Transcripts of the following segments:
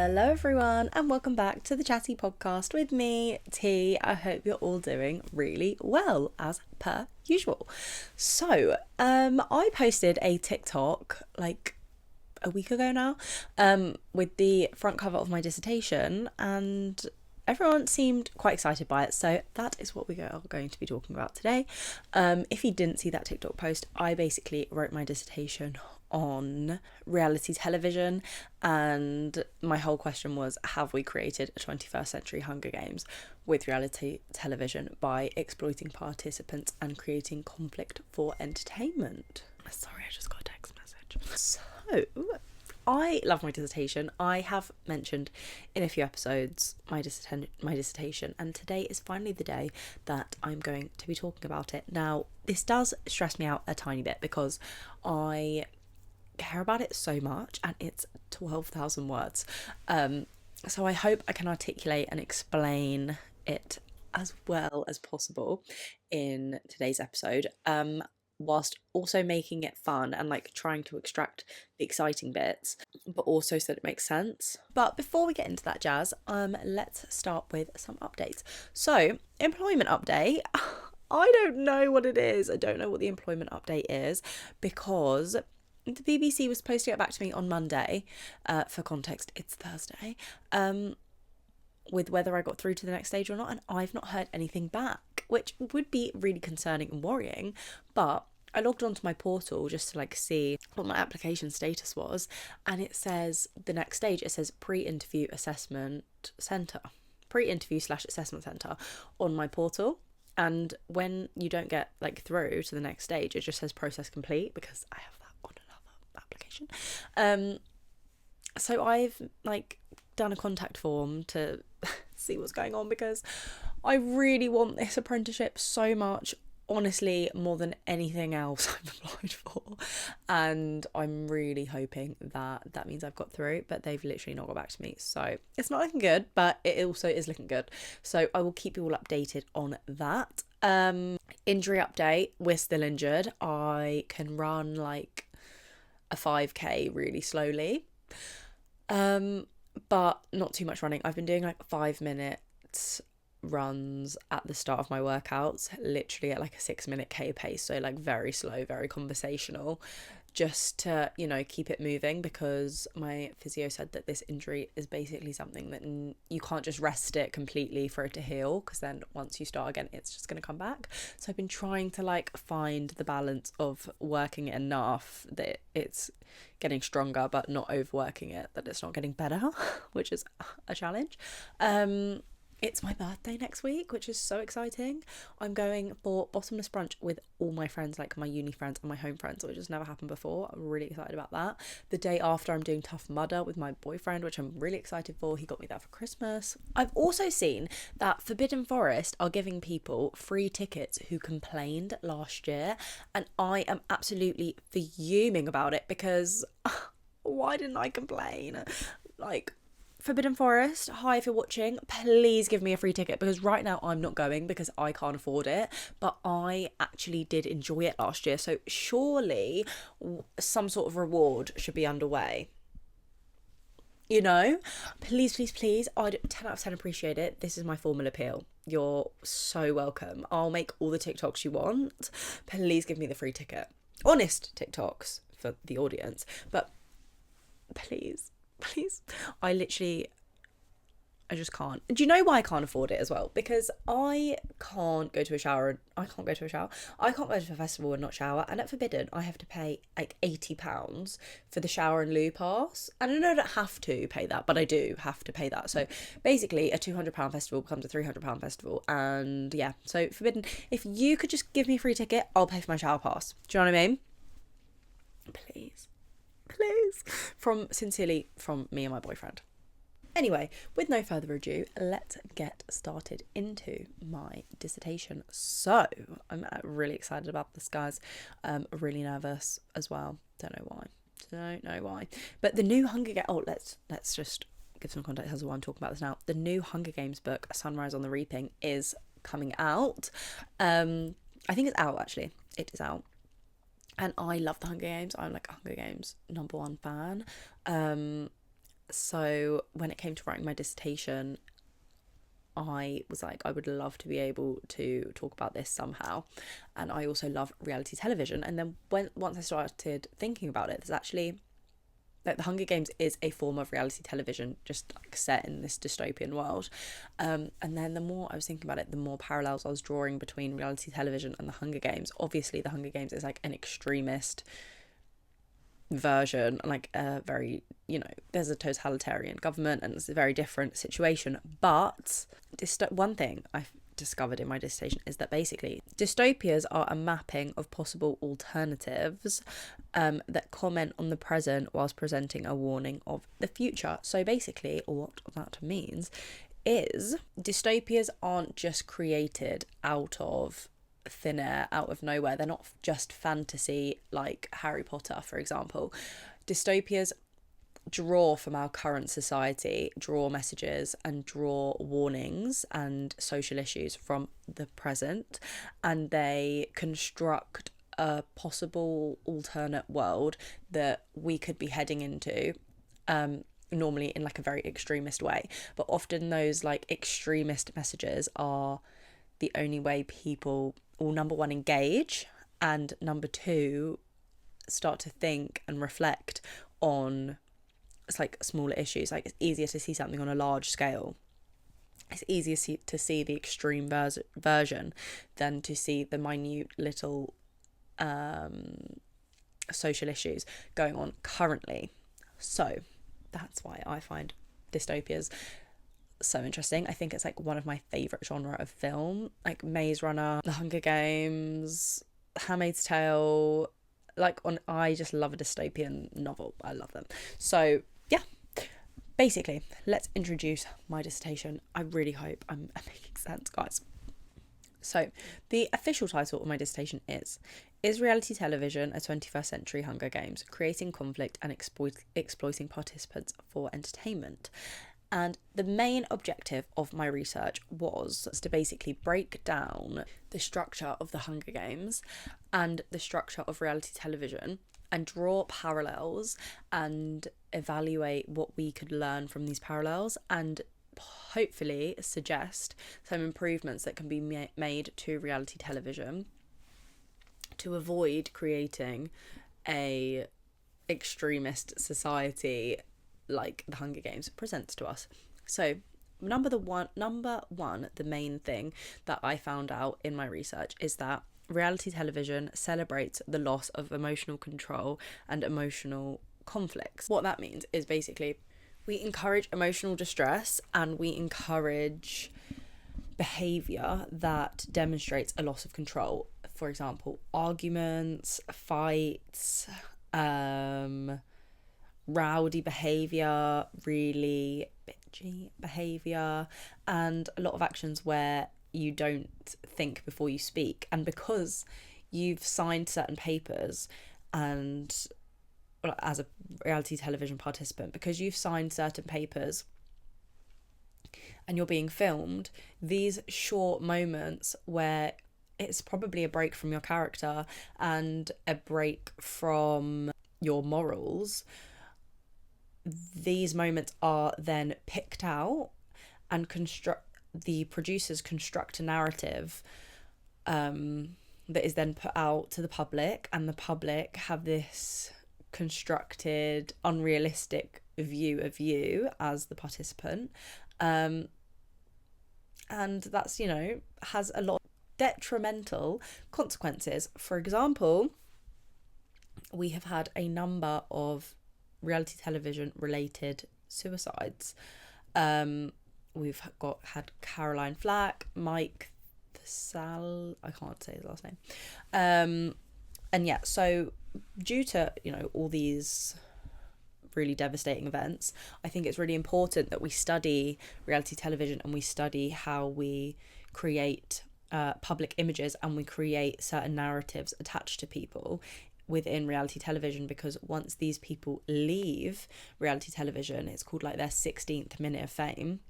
Hello everyone and welcome back to the Chatty Podcast with me, T. I hope you're all doing really well as per usual. So, I posted a TikTok like a week ago now, with the front cover of my dissertation, and everyone seemed quite excited by it. So that is what we are going to be talking about today. If you didn't see that TikTok post, I basically wrote my dissertation on reality television, and my whole question was, have we created a 21st century Hunger Games with reality television by exploiting participants and creating conflict for entertainment? Sorry, I just got a text message. So I love my dissertation. I have mentioned in a few episodes my dissertation, and today is finally the day that I'm going to be talking about it. Now, this does stress me out a tiny bit because I care about it so much, and it's 12,000 words. So I hope I can articulate and explain it as well as possible in today's episode, whilst also making it fun and like trying to extract the exciting bits, but also so that it makes sense. But before we get into that jazz, let's start with some updates. So, employment update. I don't know what it is. I don't know what the employment update is because the BBC was supposed to get back to me on Monday. For context, it's Thursday. With whether I got through to the next stage or not, and I've not heard anything back, which would be really concerning and worrying. But I logged onto my portal just to like see what my application status was, and it says the next stage, it says pre-interview assessment centre, pre-interview/assessment centre on my portal. And when you don't get like through to the next stage, it just says process complete, because I have that on another application. So I've like done a contact form to see what's going on, because I really want this apprenticeship so much, honestly, more than anything else I've applied for, and I'm really hoping that that means I've got through, but they've literally not got back to me, so it's not looking good, but it also is looking good, so I will keep you all updated on that. Injury update, we're still injured. I can run like a 5k really slowly, but not too much running. I've been doing like 5-minute runs at the start of my workouts, literally at like a 6-minute k pace, so like very slow, very conversational, just to, you know, keep it moving, because my physio said that this injury is basically something that you can't just rest it completely for it to heal, because then once you start again it's just going to come back. So I've been trying to like find the balance of working it enough that it's getting stronger but not overworking it that it's not getting better, which is a challenge. It's my birthday next week, which is so exciting. I'm going for bottomless brunch with all my friends, like my uni friends and my home friends, which has never happened before. I'm really excited about that. The day after, I'm doing Tough Mudder with my boyfriend, which I'm really excited for. He got me that for Christmas. I've also seen that Forbidden Forest are giving people free tickets who complained last year, and I am absolutely fuming about it, because why didn't I complain? Like, Forbidden Forest, hi, if you're watching, please give me a free ticket, because right now I'm not going because I can't afford it, but I actually did enjoy it last year, so surely some sort of reward should be underway. You know, please, please, please, I'd 10 out of 10 appreciate it. This is my formal appeal. You're so welcome. I'll make all the TikToks you want. Please give me the free ticket. Honest TikToks for the audience, but please. Please. I just can't. Do you know why I can't afford it as well? Because I can't go to a shower. I can't go to a festival and not shower. And at Forbidden, I have to pay like £80 for the shower and loo pass. And I know I don't have to pay that, but I do have to pay that. So basically, a £200 festival becomes a £300 festival. And yeah, so Forbidden, if you could just give me a free ticket, I'll pay for my shower pass. Do you know what I mean? Please. Sincerely, from me and my boyfriend. Anyway, with no further ado, let's get started into my dissertation. So, I'm really excited about this, guys. Really nervous as well. Don't know why. But the new Hunger Games... Oh, let's just give some context as to why I'm talking about this now. The new Hunger Games book, Sunrise on the Reaping, is coming out. I think it's out, actually. It is out. And I love the Hunger Games. I'm like a Hunger Games #1 fan. So when it came to writing my dissertation, I was like, I would love to be able to talk about this somehow. And I also love reality television. And then once I started thinking about it, there's actually, like, the Hunger Games is a form of reality television, just like set in this dystopian world. And then the more I was thinking about it, the more parallels I was drawing between reality television and the Hunger Games. Obviously, the Hunger Games is like an extremist version, like a very, there's a totalitarian government and it's a very different situation. But one thing I've discovered in my dissertation is that basically dystopias are a mapping of possible alternatives that comment on the present whilst presenting a warning of the future. So basically what that means is dystopias aren't just created out of thin air, out of nowhere. They're not just fantasy like Harry Potter, for example. Dystopias draw from our current society, draw messages and draw warnings and social issues from the present, and they construct a possible alternate world that we could be heading into, normally in like a very extremist way. But often those like extremist messages are the only way people will, number one, engage, and number two, start to think and reflect on, it's like smaller issues. Like, it's easier to see something on a large scale. It's easier to see the extreme version than to see the minute little social issues going on currently. So that's why I find dystopias so interesting. I think it's like one of my favourite genre of film, like Maze Runner, The Hunger Games, Handmaid's Tale. I just love a dystopian novel. I love them. So yeah, basically, let's introduce my dissertation. I really hope I'm making sense, guys. So the official title of my dissertation is reality television a 21st century Hunger Games, creating conflict and exploiting participants for entertainment? And the main objective of my research was to basically break down the structure of the Hunger Games and the structure of reality television and draw parallels and evaluate what we could learn from these parallels and hopefully suggest some improvements that can be made to reality television to avoid creating a extremist society like the Hunger Games presents to us. So number one, the main thing that I found out in my research is that reality television celebrates the loss of emotional control and emotional conflicts. What that means is basically we encourage emotional distress and we encourage behaviour that demonstrates a loss of control. For example, arguments, fights, rowdy behaviour, really bitchy behaviour, and a lot of actions where you don't think before you speak. And because you've signed certain papers, and as a reality television participant, because you've signed certain papers and you're being filmed, these short moments where it's probably a break from your character and a break from your morals, these moments are then picked out and the producers construct a narrative that is then put out to the public, and the public have this constructed unrealistic view of you as the participant, and that's has a lot of detrimental consequences. For example, we have had a number of reality television related suicides. We've had Caroline Flack, Mike I can't say his last name, and yeah, so due to all these really devastating events, I think it's really important that we study reality television and we study how we create public images and we create certain narratives attached to people within reality television, because once these people leave reality television, it's called like their 16th minute of fame.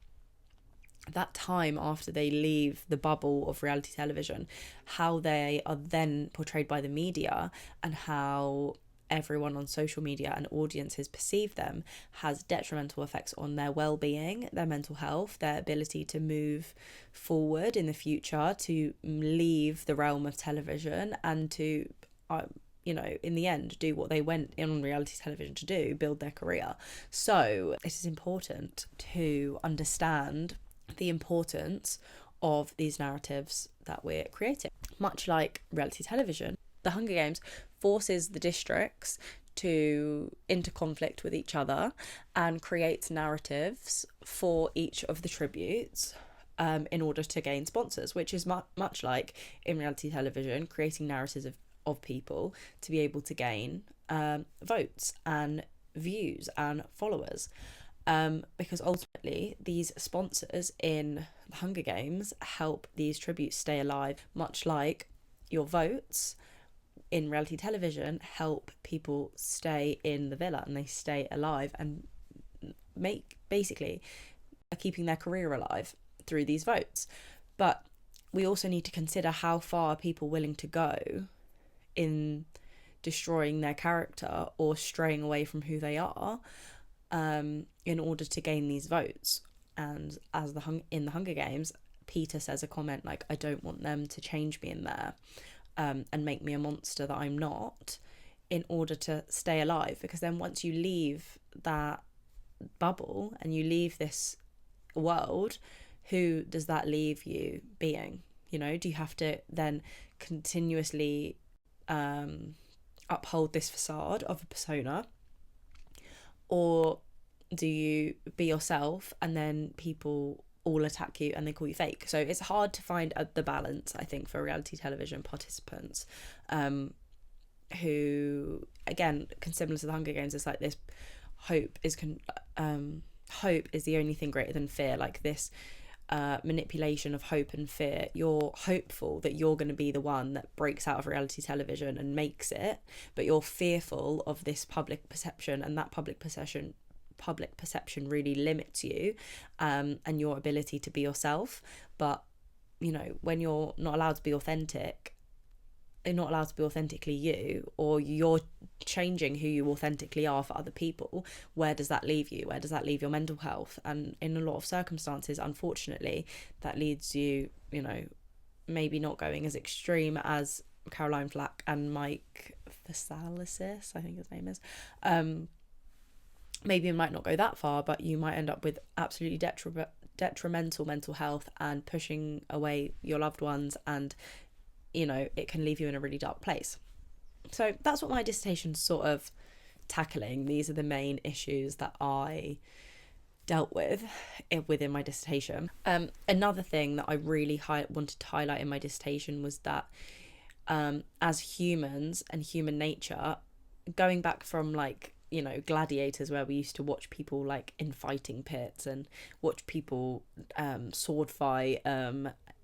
That time after they leave the bubble of reality television, how they are then portrayed by the media and how everyone on social media and audiences perceive them has detrimental effects on their well-being, their mental health, their ability to move forward in the future, to leave the realm of television and to in the end do what they went in on reality television to do, build their career. So it is important to understand the importance of these narratives that we're creating. Much like reality television, the Hunger Games forces the districts into conflict with each other and creates narratives for each of the tributes in order to gain sponsors, which is much like in reality television, creating narratives of people to be able to gain votes and views and followers. Because ultimately these sponsors in the Hunger Games help these tributes stay alive, much like your votes in reality television help people stay in the villa and they stay alive and basically are keeping their career alive through these votes. But we also need to consider how far are people willing to go in destroying their character or straying away from who they are in order to gain these votes. And as in the Hunger Games, Peter says a comment like, I don't want them to change me in there and make me a monster that I'm not, in order to stay alive. Because then once you leave that bubble and you leave this world, who does that leave you being? You know, do you have to then continuously uphold this facade of a persona, or do you be yourself and then people all attack you and they call you fake? So it's hard to find the balance, I think, for reality television participants who, again, similar to the Hunger Games, it's like this hope is the only thing greater than fear, like this manipulation of hope and fear. You're hopeful that you're going to be the one that breaks out of reality television and makes it, but you're fearful of this public perception, and that public perception really limits you and your ability to be yourself. But when you're not allowed to be authentic, you're not allowed to be authentically you, or you're changing who you authentically are for other people, where does that leave you? Where does that leave your mental health? And in a lot of circumstances, unfortunately, that leads you, maybe not going as extreme as Caroline Flack and Mike Vasalisis, I think his name is. Maybe it might not go that far, but you might end up with absolutely detrimental mental health and pushing away your loved ones, and it can leave you in a really dark place. So that's what my dissertation's sort of tackling. These are the main issues that I dealt with within my dissertation. Another thing that I really wanted to highlight in my dissertation was that as humans and human nature, going back from gladiators, where we used to watch people in fighting pits and watch people sword fight,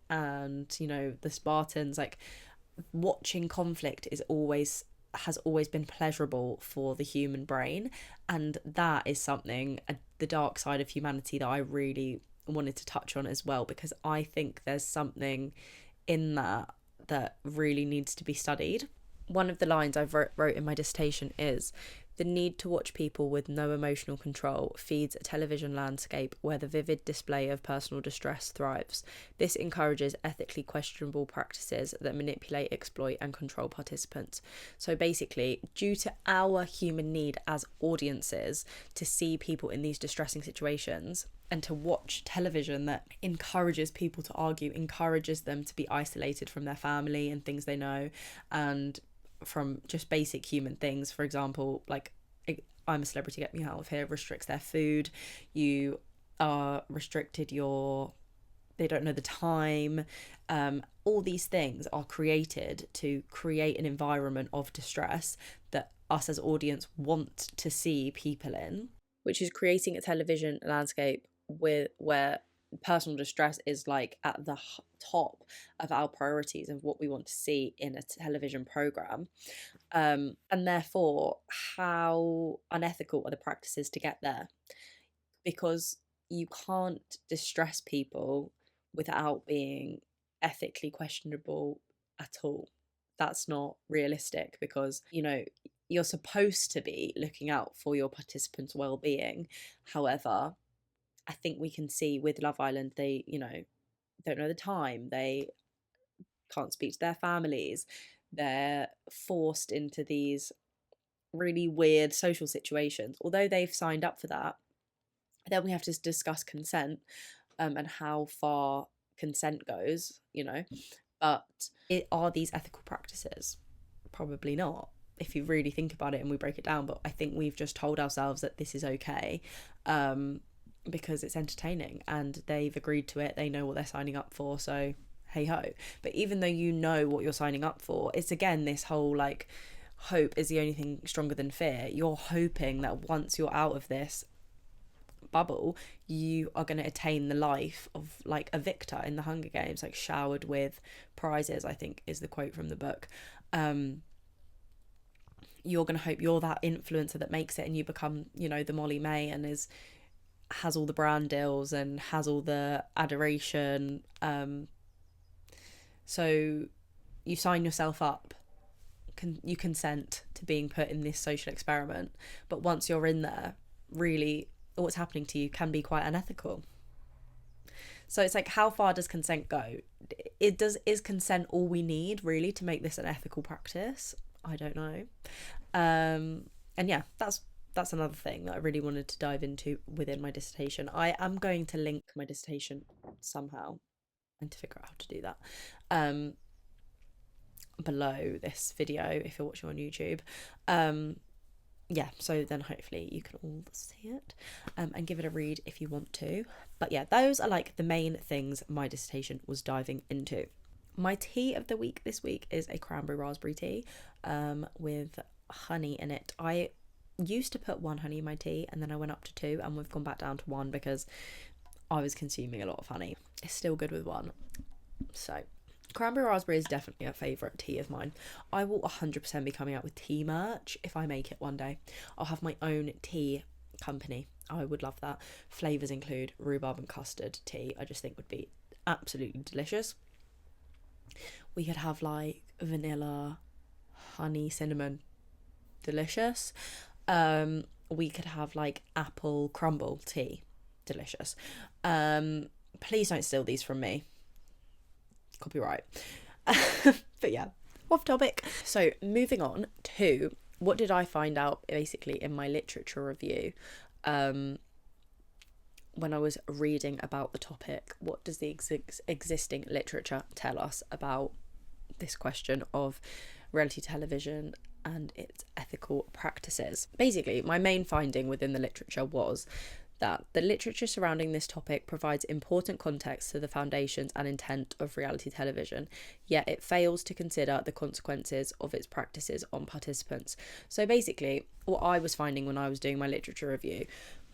and the Spartans, watching conflict has always been pleasurable for the human brain, and that is something, the dark side of humanity, that I really wanted to touch on as well, because I think there's something in that really needs to be studied. One of the lines I've wrote in my dissertation is, the need to watch people with no emotional control feeds a television landscape where the vivid display of personal distress thrives. This encourages ethically questionable practices that manipulate, exploit, and control participants. So basically, due to our human need as audiences to see people in these distressing situations, and to watch television that encourages people to argue, encourages them to be isolated from their family and things they know, and from just basic human things. For example, I'm a celebrity, get me out of here, restricts their food. You are restricted, they don't know the time. All these things are created to create an environment of distress that us as audience want to see people in, which is creating a television landscape where personal distress is at the top of our priorities of what we want to see in a television program, and therefore how unethical are the practices to get there, because you can't distress people without being ethically questionable at all. That's not realistic, because you're supposed to be looking out for your participants' well-being. However, I think we can see with Love Island, they, don't know the time, they can't speak to their families, they're forced into these really weird social situations. Although they've signed up for that, then we have to discuss consent, and how far consent goes, but are these ethical practices? Probably not, if you really think about it and we break it down. But I think we've just told ourselves that this is okay, because it's entertaining and they've agreed to it, they know what they're signing up for, so hey ho. But even though you know what you're signing up for, it's again this whole like, hope is the only thing stronger than fear. You're hoping that once you're out of this bubble, you are going to attain the life of like a victor in the Hunger Games, like showered with prizes, I think is the quote from the book. You're going to hope you're that influencer that makes it, and you become, the Molly May, and has all the brand deals and has all the adoration. So you sign yourself up, you consent to being put in this social experiment, but once you're in there, really what's happening to you can be quite unethical. So it's like, how far does consent go? Is consent all we need really to make this an ethical practice? I don't know. And yeah, that's another thing that I really wanted to dive into within my dissertation. I am going to link my dissertation somehow, and to figure out how to do that, below this video if you're watching on YouTube. Yeah, so then hopefully you can all see it, and give it a read if you want to. But yeah, those are like the main things my dissertation was diving into. My tea of the week this week is a cranberry raspberry tea, with honey in it. I used to put 1 honey in my tea, and then I went up to 2, and we've gone back down to 1 because I was consuming a lot of honey. It's still good with 1. So cranberry raspberry is definitely a favourite tea of mine. I will 100% be coming out with tea merch if I make it one day. I'll have my own tea company. I would love that. Flavours include rhubarb and custard tea. I just think would be absolutely delicious. We could have like vanilla, honey, cinnamon. Delicious. We could have like apple crumble tea. Delicious. Please don't steal these from me. Copyright. But yeah, off topic. So moving on to, what did I find out basically in my literature review, when I was reading about the topic? What does the existing literature tell us about this question of reality television and its ethical practices? Basically, my main finding within the literature was that the literature surrounding this topic provides important context to the foundations and intent of reality television, yet it fails to consider the consequences of its practices on participants. So basically, what I was finding when I was doing my literature review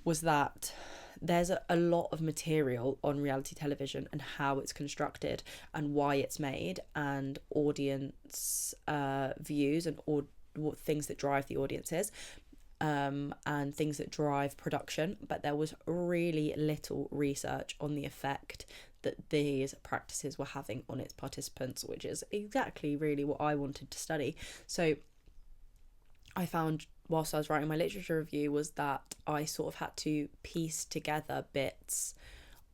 was that there's a lot of material on reality television and how it's constructed and why it's made, and audience views and what things that drive the audiences, and things that drive production, but there was really little research on the effect that these practices were having on its participants, which is exactly really what I wanted to study. So I found, whilst I was writing my literature review, was that I sort of had to piece together bits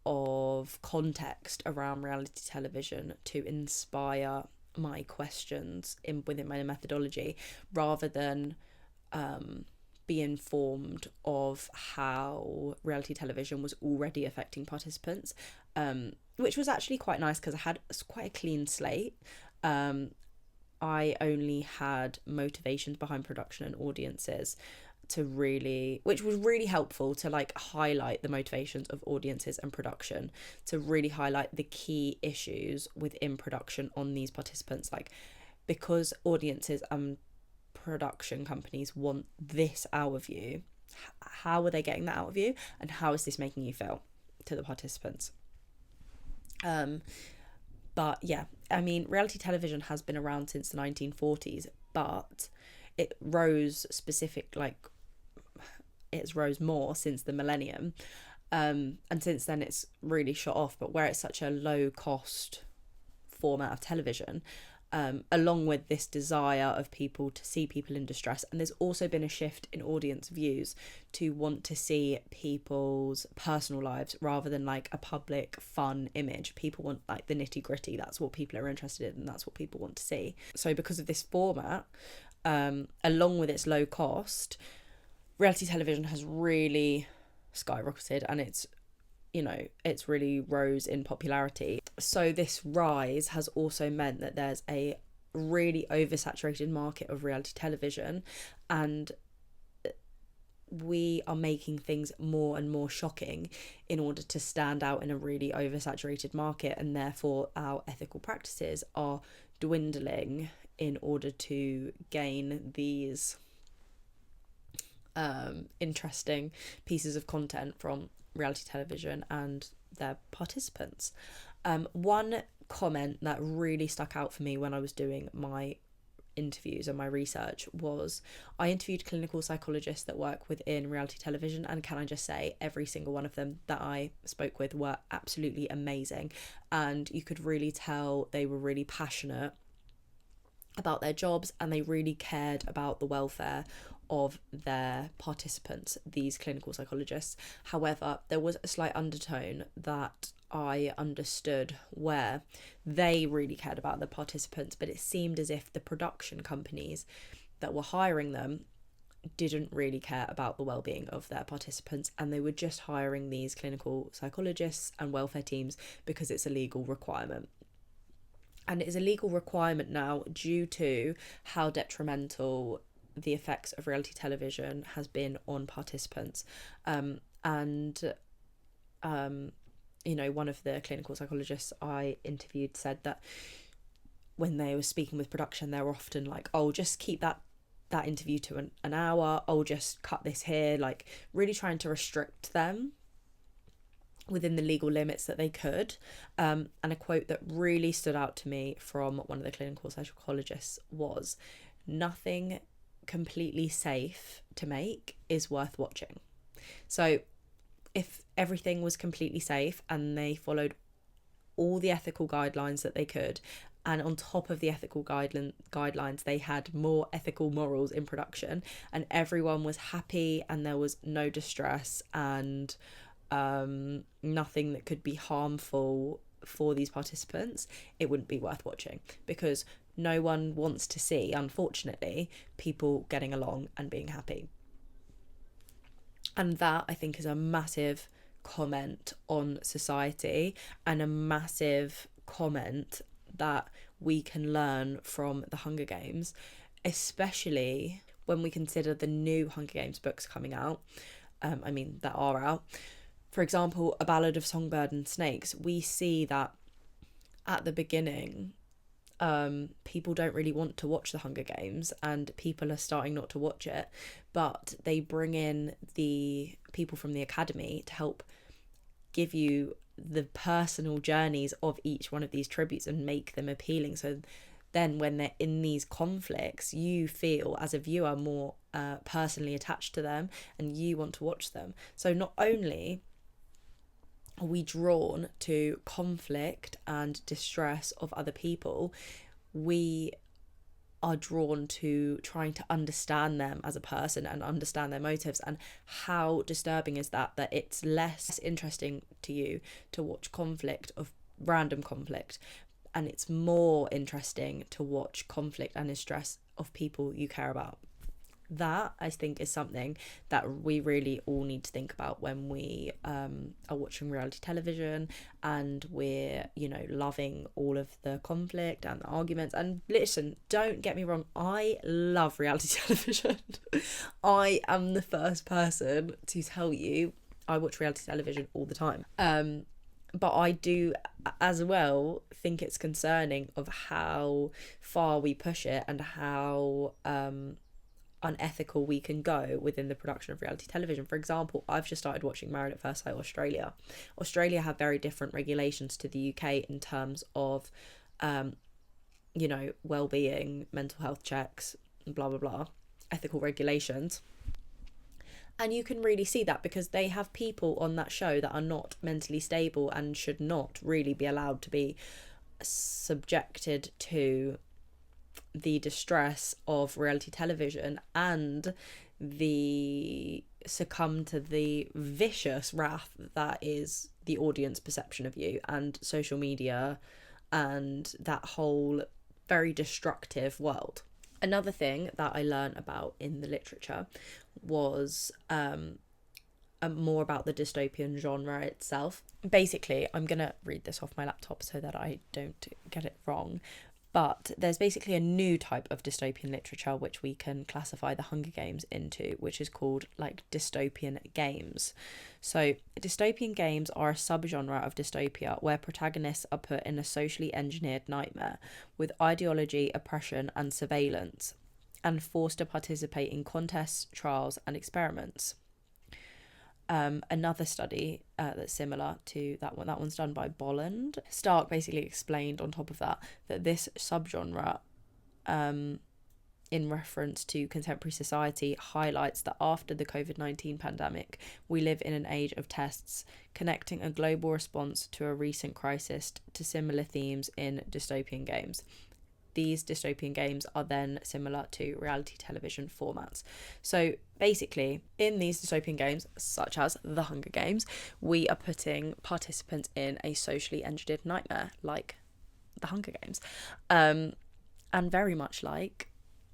of context around reality television to inspire my questions within my methodology, rather than be informed of how reality television was already affecting participants, which was actually quite nice because I had quite a clean slate. I only had motivations behind production and audiences which was really helpful to like highlight the motivations of audiences and production, to really highlight the key issues within production on these participants. Like, because audiences and production companies want this out of you, how are they getting that out of you, and how is this making you feel to the participants? But yeah, I mean, reality television has been around since the 1940s, but it rose more since the millennium, and since then it's really shot off. But where it's such a low cost format of television, along with this desire of people to see people in distress. And there's also been a shift in audience views to want to see people's personal lives rather than like a public fun image. People want like the nitty gritty. That's what people are interested in, and that's what people want to see. So because of this format, along with its low cost, reality television has really skyrocketed, and it's really rose in popularity. So this rise has also meant that there's a really oversaturated market of reality television, and we are making things more and more shocking in order to stand out in a really oversaturated market, and therefore our ethical practices are dwindling in order to gain these interesting pieces of content from reality television and their participants. One comment that really stuck out for me when I was doing my interviews and my research was, I interviewed clinical psychologists that work within reality television, and can I just say, every single one of them that I spoke with were absolutely amazing, and you could really tell they were really passionate about their jobs, and they really cared about the welfare of their participants, these clinical psychologists. However, there was a slight undertone that I understood where they really cared about the participants, but it seemed as if the production companies that were hiring them didn't really care about the well-being of their participants, and they were just hiring these clinical psychologists and welfare teams because it's a legal requirement. And it is a legal requirement now due to how detrimental the effects of reality television has been on participants. One of the clinical psychologists I interviewed said that when they were speaking with production, they were often like, oh, just keep that interview to an hour, oh, just cut this here, like really trying to restrict them within the legal limits that they could. And a quote that really stood out to me from one of the clinical psychologists was, nothing completely safe to make is worth watching. So if everything was completely safe and they followed all the ethical guidelines that they could, and on top of the ethical guidelines they had more ethical morals in production, and everyone was happy and there was no distress and nothing that could be harmful for these participants, it wouldn't be worth watching, because no one wants to see, unfortunately, people getting along and being happy. And that, I think, is a massive comment on society, and a massive comment that we can learn from the Hunger Games, especially when we consider the new Hunger Games books coming out. That are out. For example, A Ballad of Songbird and Snakes, we see that at the beginning, people don't really want to watch the Hunger Games, and people are starting not to watch it, but they bring in the people from the academy to help give you the personal journeys of each one of these tributes and make them appealing. So then when they're in these conflicts, you feel as a viewer more personally attached to them, and you want to watch them. So not only are we drawn to conflict and distress of other people, we are drawn to trying to understand them as a person and understand their motives. And how disturbing is that it's less interesting to you to watch conflict of random conflict, and it's more interesting to watch conflict and distress of people you care about. That, I think, is something that we really all need to think about when we are watching reality television, and we're, loving all of the conflict and the arguments. And listen, don't get me wrong, I love reality television. I am the first person to tell you I watch reality television all the time. But I do as well think it's concerning of how far we push it, and how unethical we can go within the production of reality television. For example, I've just started watching Married at First Sight Australia. Australia have very different regulations to the UK in terms of well-being, mental health checks, blah blah blah, ethical regulations. And you can really see that because they have people on that show that are not mentally stable and should not really be allowed to be subjected to the distress of reality television and the succumb to the vicious wrath that is the audience perception of you and social media and that whole very destructive world. Another thing that I learned about in the literature was more about the dystopian genre itself. Basically, I'm going to read this off my laptop so that I don't get it wrong. But there's basically a new type of dystopian literature which we can classify the Hunger Games into, which is called like dystopian games. So dystopian games are a subgenre of dystopia where protagonists are put in a socially engineered nightmare with ideology, oppression and surveillance and forced to participate in contests, trials and experiments. Another study that's similar to that one's done by Bolland. Stark basically explained on top of that this subgenre, in reference to contemporary society, highlights that after the COVID-19 pandemic, we live in an age of tests, connecting a global response to a recent crisis to similar themes in dystopian games. These dystopian games are then similar to reality television formats. So basically, in these dystopian games, such as the Hunger Games, we are putting participants in a socially engineered nightmare, like the Hunger Games. And very much like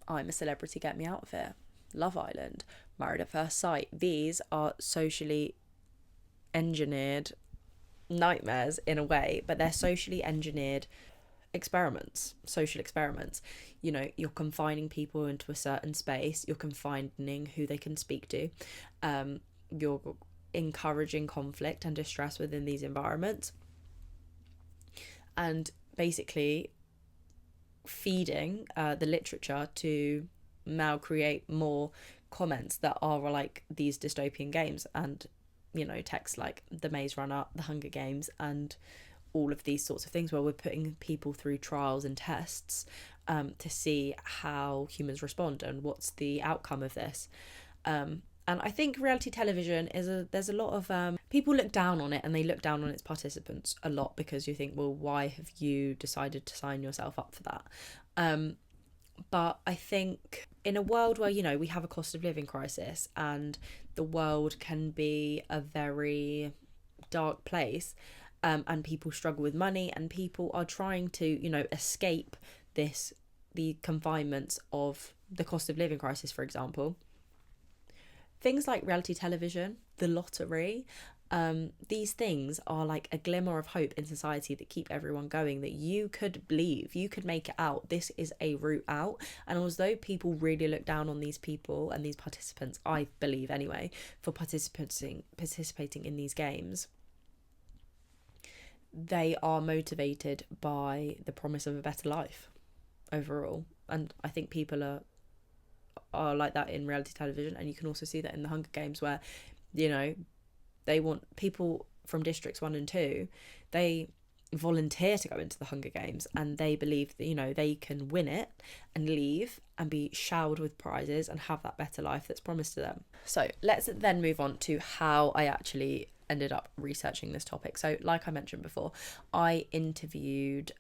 I'm a Celebrity, Get Me Out of Here, Love Island, Married at First Sight. These are socially engineered nightmares in a way, but they're socially engineered social experiments. You know, you're confining people into a certain space, you're confining who they can speak to, you're encouraging conflict and distress within these environments, and basically feeding the literature to now create more comments that are like these dystopian games, and you know, texts like The Maze Runner, The Hunger Games, and all of these sorts of things where we're putting people through trials and tests to see how humans respond and what's the outcome of this. And I think reality television there's a lot of people look down on it, and they look down on its participants a lot because you think, well, why have you decided to sign yourself up for that? But I think in a world where, you know, we have a cost of living crisis and the world can be a very dark place, and people struggle with money, and people are trying to, you know, escape the confinements of the cost of living crisis, for example. Things like reality television, the lottery, these things are like a glimmer of hope in society that keep everyone going, that you could believe, you could make it out. This is a route out. And although people really look down on these people and these participants, I believe anyway, for participating in these games, they are motivated by the promise of a better life overall. And I think people are like that in reality television, and you can also see that in the Hunger Games, where, you know, they want people from districts 1 and 2, they volunteer to go into the Hunger Games, and they believe that, you know, they can win it and leave and be showered with prizes and have that better life that's promised to them. So let's then move on to how I actually ended up researching this topic. So like I mentioned before, I interviewed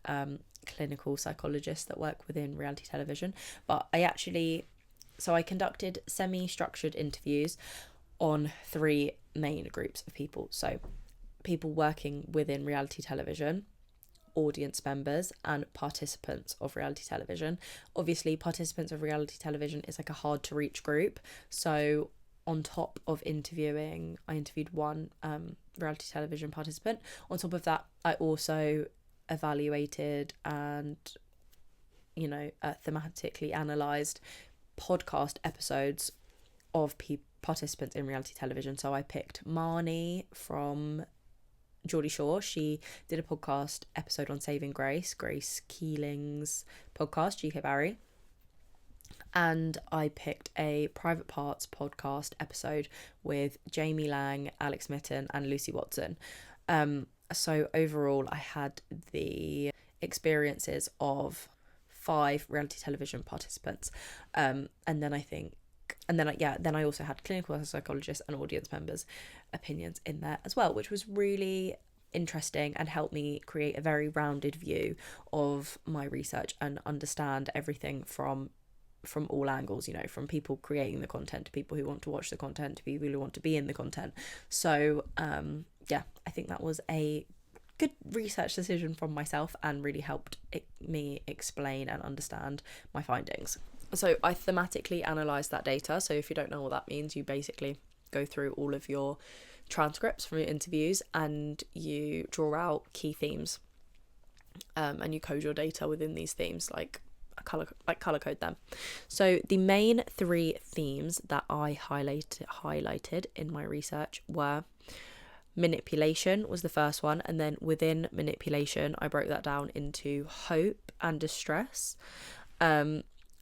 clinical psychologists that work within reality television, but I conducted semi-structured interviews on 3 main groups of people. So people working within reality television, audience members and participants of reality television. Obviously, participants of reality television is like a hard to reach group, so on top of interviewing, I interviewed 1 reality television participant. On top of that, I also evaluated and, you know, thematically analysed podcast episodes of participants in reality television. So I picked Marnie from Geordie Shore. She did a podcast episode on Saving Grace Keeling's podcast, GK Barry. And I picked a Private Parts podcast episode with Jamie Lang, Alex Mitten and Lucy Watson. So overall, I had the experiences of 5 reality television participants. And then I also had clinical psychologists and audience members' opinions in there as well, which was really interesting and helped me create a very rounded view of my research and understand everything from all angles, from people creating the content to people who want to watch the content to people who want to be in the content. So I think that was a good research decision from myself and really helped me explain and understand my findings. So I thematically analysed that data. So if you don't know what that means, you basically go through all of your transcripts from your interviews and you draw out key themes, and you code your data within these themes, like color code them. So the main 3 themes that I highlighted in my research were manipulation was the first one, and then within manipulation I broke that down into hope and distress,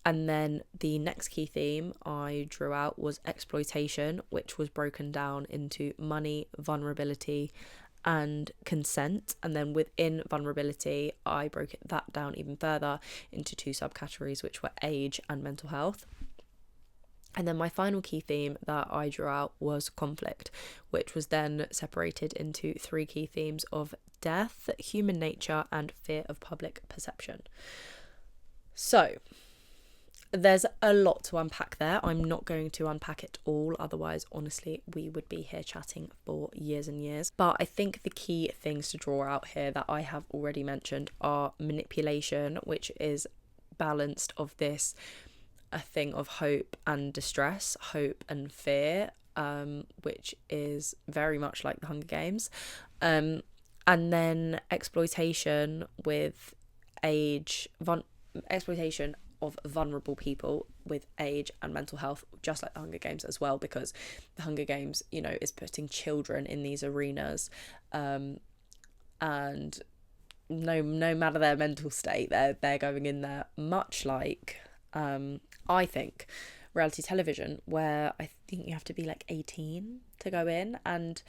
and then the next key theme I drew out was exploitation, which was broken down into money, vulnerability and consent. And then within vulnerability I broke that down even further into 2 subcategories, which were age and mental health. And then my final key theme that I drew out was conflict, which was then separated into 3 key themes of death, human nature and fear of public perception. So there's a lot to unpack there. I'm not going to unpack it all, otherwise, honestly, we would be here chatting for years and years. But I think the key things to draw out here that I have already mentioned are manipulation, which is balanced of this, a thing of hope and distress, hope and fear, which is very much like the Hunger Games. And then exploitation with exploitation of vulnerable people with age and mental health, just like the Hunger Games as well, because the Hunger Games, is putting children in these arenas, and no matter their mental state, they're going in there, much like I think reality television, where I think you have to be like 18 to go in. And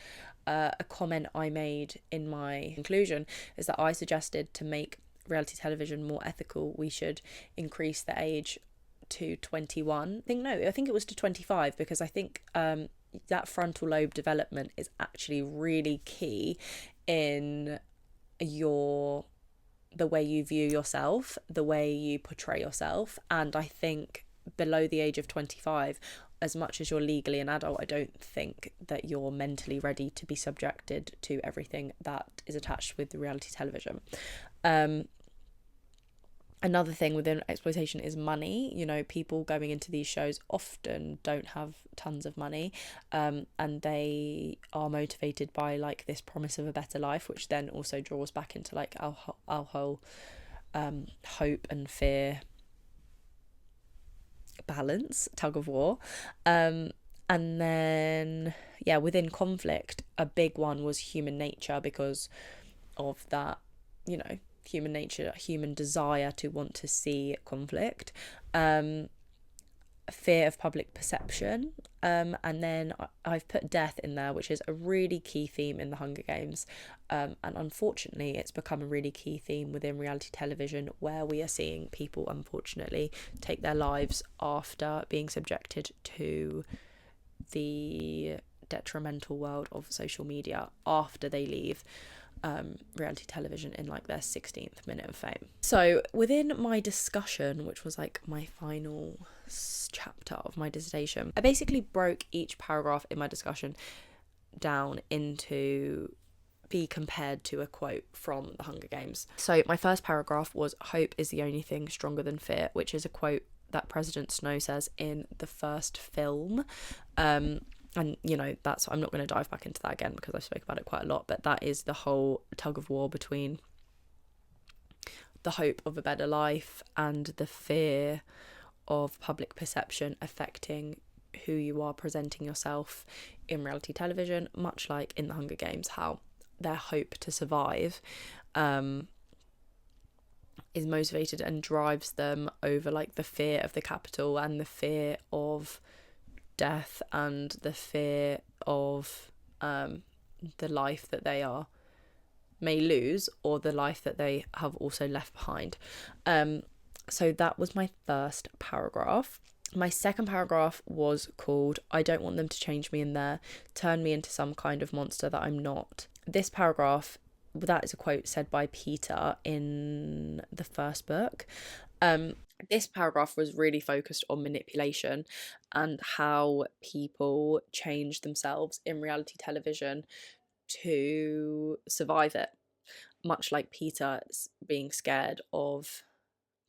a comment I made in my conclusion is that I suggested to make reality television more ethical, we should increase the age to 21. I think it was to 25, because I think that frontal lobe development is actually really key in the way you view yourself, the way you portray yourself. And I think below the age of 25, as much as you're legally an adult, I don't think that you're mentally ready to be subjected to everything that is attached with the reality television. Another thing within exploitation is money. People going into these shows often don't have tons of money, and they are motivated by like this promise of a better life, which then also draws back into like our whole hope and fear balance, tug of war. And then within conflict, a big one was human nature, because of that, human nature, human desire to want to see conflict, fear of public perception, and then I've put death in there, which is a really key theme in the Hunger Games, and unfortunately it's become a really key theme within reality television, where we are seeing people unfortunately take their lives after being subjected to the detrimental world of social media after they leave reality television in like their 16th minute of fame. So within my discussion, which was like my final chapter of my dissertation, I basically broke each paragraph in my discussion down into be compared to a quote from the Hunger Games. So my first paragraph was, "Hope is the only thing stronger than fear," which is a quote that President Snow says in the first film. And, that's, I'm not going to dive back into that again because I spoke about it quite a lot, but that is the whole tug of war between the hope of a better life and the fear of public perception affecting who you are presenting yourself in reality television, much like in the Hunger Games, how their hope to survive is motivated and drives them over like the fear of the capital and the fear of death and the fear of the life that they may lose, or the life that they have also left behind. So that was my first paragraph. My second paragraph was called, "I don't want them to change me in there, turn me into some kind of monster that I'm not." This paragraph that is a quote said by Peter in the first book. This paragraph was really focused on manipulation and how people change themselves in reality television to survive it, much like Peter being scared of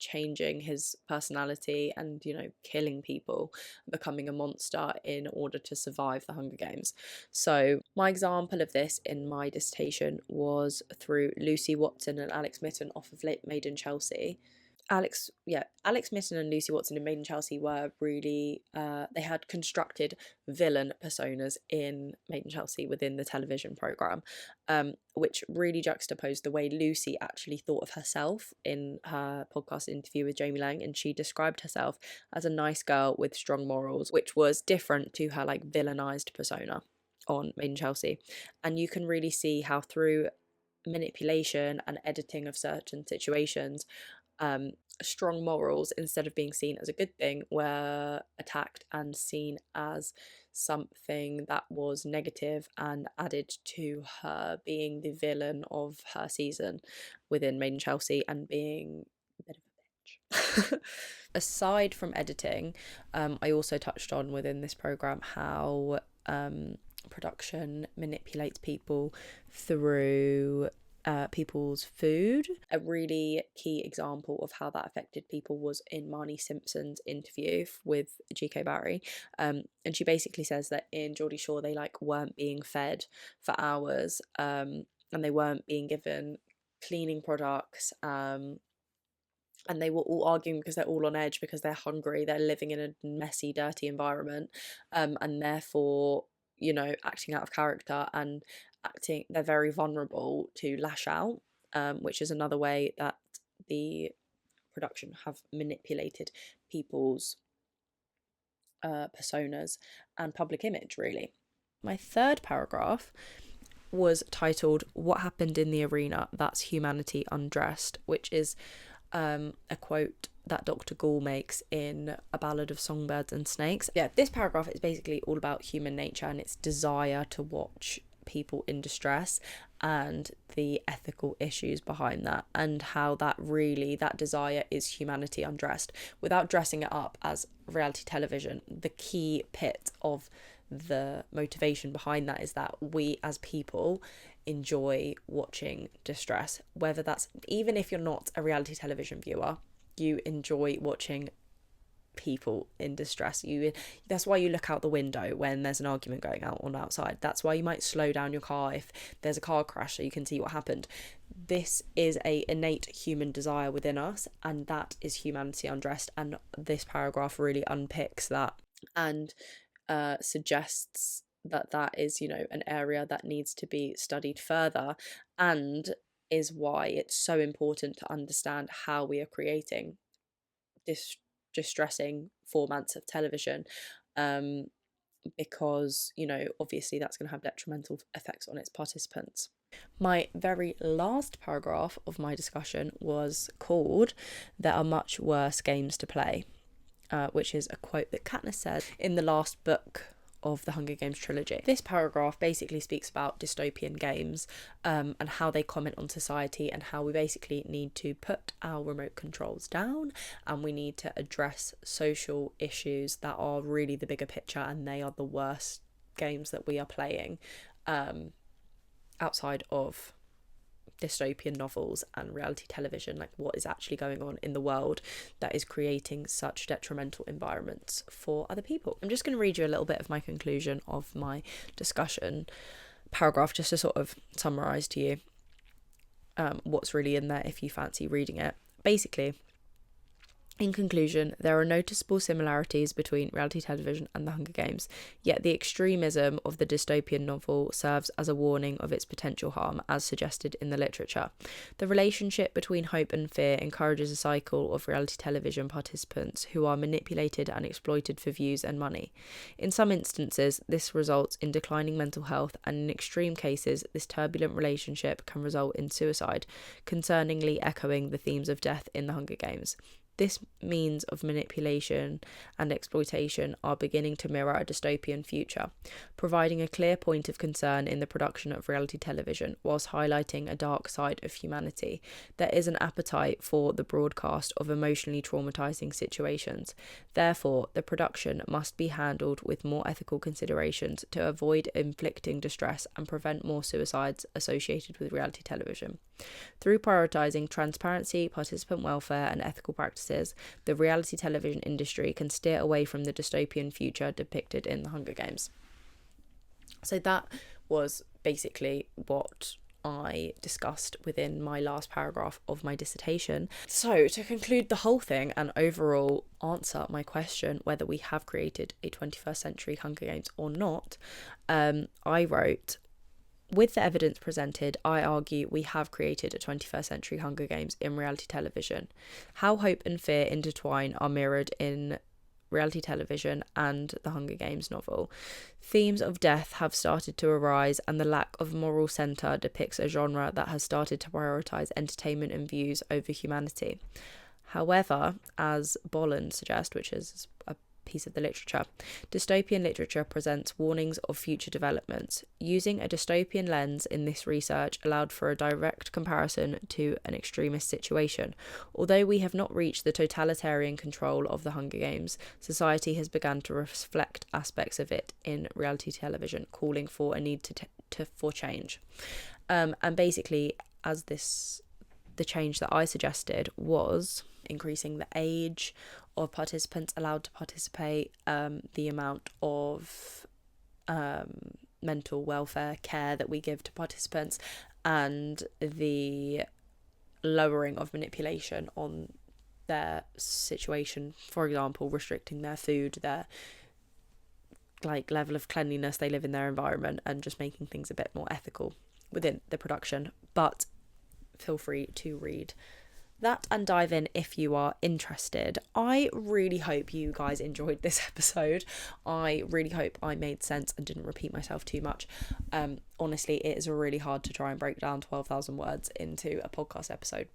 changing his personality and, killing people, becoming a monster in order to survive the Hunger Games. So my example of this in my dissertation was through Lucy Watson and Alex Mitten off of Made in Chelsea. Alex Mitten and Lucy Watson in Made in Chelsea were really, they had constructed villain personas in Made in Chelsea within the television programme, which really juxtaposed the way Lucy actually thought of herself in her podcast interview with Jamie Lang, and she described herself as a nice girl with strong morals, which was different to her like villainised persona on Made in Chelsea. And you can really see how through manipulation and editing of certain situations, strong morals, instead of being seen as a good thing, were attacked and seen as something that was negative and added to her being the villain of her season within Made in Chelsea and being a bit of a bitch. Aside from editing, I also touched on within this program how production manipulates people through people's food. A really key example of how that affected people was in Marnie Simpson's interview with GK Barry, and she basically says that in Geordie Shore they weren't being fed for hours, and they weren't being given cleaning products, and they were all arguing because they're all on edge because they're hungry, they're living in a messy, dirty environment, and therefore acting out of character and they're very vulnerable to lash out, which is another way that the production have manipulated people's personas and public image, really. My third paragraph was titled "What Happened in the Arena? That's Humanity Undressed," which is a quote that Dr. Gall makes in A Ballad of Songbirds and Snakes. Yeah, this paragraph is basically all about human nature and its desire to watch people in distress and the ethical issues behind that, and how that desire is humanity undressed, without dressing it up as reality television. The key pit of the motivation behind that is that we as people enjoy watching distress, whether that's, even if you're not a reality television viewer, you enjoy watching people in distress. That's why you look out the window when there's an argument going on outside. That's why you might slow down your car if there's a car crash so you can see what happened. This is a innate human desire within us, and that is humanity undressed. And this paragraph really unpicks that and suggests that is an area that needs to be studied further, and is why it's so important to understand how we are creating distressing formats of television, because obviously that's going to have detrimental effects on its participants. My very last paragraph of my discussion was called "There are much worse games to play," which is a quote that Katniss said in the last book of the Hunger Games trilogy. This paragraph basically speaks about dystopian games, and how they comment on society, and how we basically need to put our remote controls down and we need to address social issues that are really the bigger picture, and they are the worst games that we are playing outside of dystopian novels and reality television, like what is actually going on in the world that is creating such detrimental environments for other people. I'm just going to read you a little bit of my conclusion of my discussion paragraph, just to sort of summarize to you what's really in there if you fancy reading it. Basically, in conclusion, there are noticeable similarities between reality television and the Hunger Games, yet the extremism of the dystopian novel serves as a warning of its potential harm, as suggested in the literature. The relationship between hope and fear encourages a cycle of reality television participants who are manipulated and exploited for views and money. In some instances, this results in declining mental health, and in extreme cases, this turbulent relationship can result in suicide, concerningly echoing the themes of death in the Hunger Games. This means of manipulation and exploitation are beginning to mirror a dystopian future, providing a clear point of concern in the production of reality television, whilst highlighting a dark side of humanity. There is an appetite for the broadcast of emotionally traumatizing situations. Therefore, the production must be handled with more ethical considerations to avoid inflicting distress and prevent more suicides associated with reality television. Through prioritising transparency, participant welfare, and ethical practices, the reality television industry can steer away from the dystopian future depicted in the Hunger Games. So that was basically what I discussed within my last paragraph of my dissertation. So to conclude the whole thing and overall answer my question whether we have created a 21st century Hunger Games or not, I wrote, with the evidence presented, I argue we have created a 21st century Hunger Games in reality television. How hope and fear intertwine are mirrored in reality television and the Hunger Games novel. Themes of death have started to arise, and the lack of moral centre depicts a genre that has started to prioritise entertainment and views over humanity. However, as Bolland suggests, which is a piece of the literature, dystopian literature presents warnings of future developments. Using a dystopian lens in this research allowed for a direct comparison to an extremist situation. Although we have not reached the totalitarian control of the Hunger Games, society has begun to reflect aspects of it in reality television, calling for a need for change. And basically, the change that I suggested was increasing the age of participants allowed to participate, the amount of mental welfare care that we give to participants, and the lowering of manipulation on their situation. For example, restricting their food, their level of cleanliness they live in their environment, and just making things a bit more ethical within the production. But feel free to read that and dive in if you are interested. I really hope you guys enjoyed this episode. I really hope I made sense and didn't repeat myself too much. Honestly, it is really hard to try and break down 12,000 words into a podcast episode,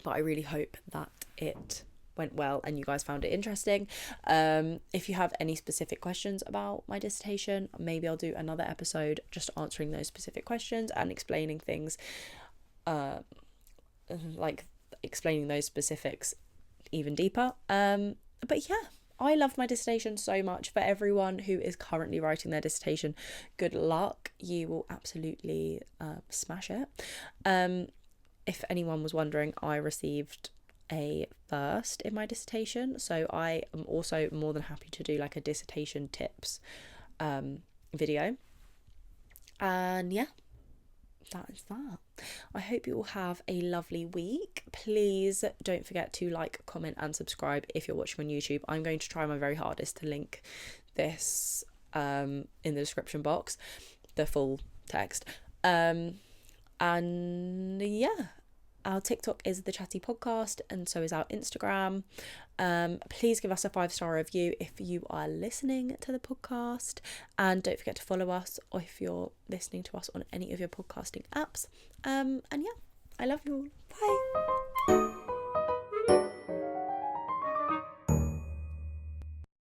but I really hope that it went well and you guys found it interesting. If you have any specific questions about my dissertation, maybe I'll do another episode just answering those specific questions and explaining things, explaining those specifics even deeper. But yeah, I loved my dissertation so much. For everyone who is currently writing their dissertation, good luck. You will absolutely smash it. If anyone was wondering, I received a first in my dissertation, so I am also more than happy to do like a dissertation tips video. And yeah, that is that. I hope you all have a lovely week. Please don't forget to like, comment and subscribe if you're watching on YouTube. I'm going to try my very hardest to link this in the description box, the full text. And yeah, our TikTok is the Chatty Podcast, and so is our Instagram. Please give us a 5-star review if you are listening to the podcast, and don't forget to follow us or if you're listening to us on any of your podcasting apps. And yeah, I love you all. Bye.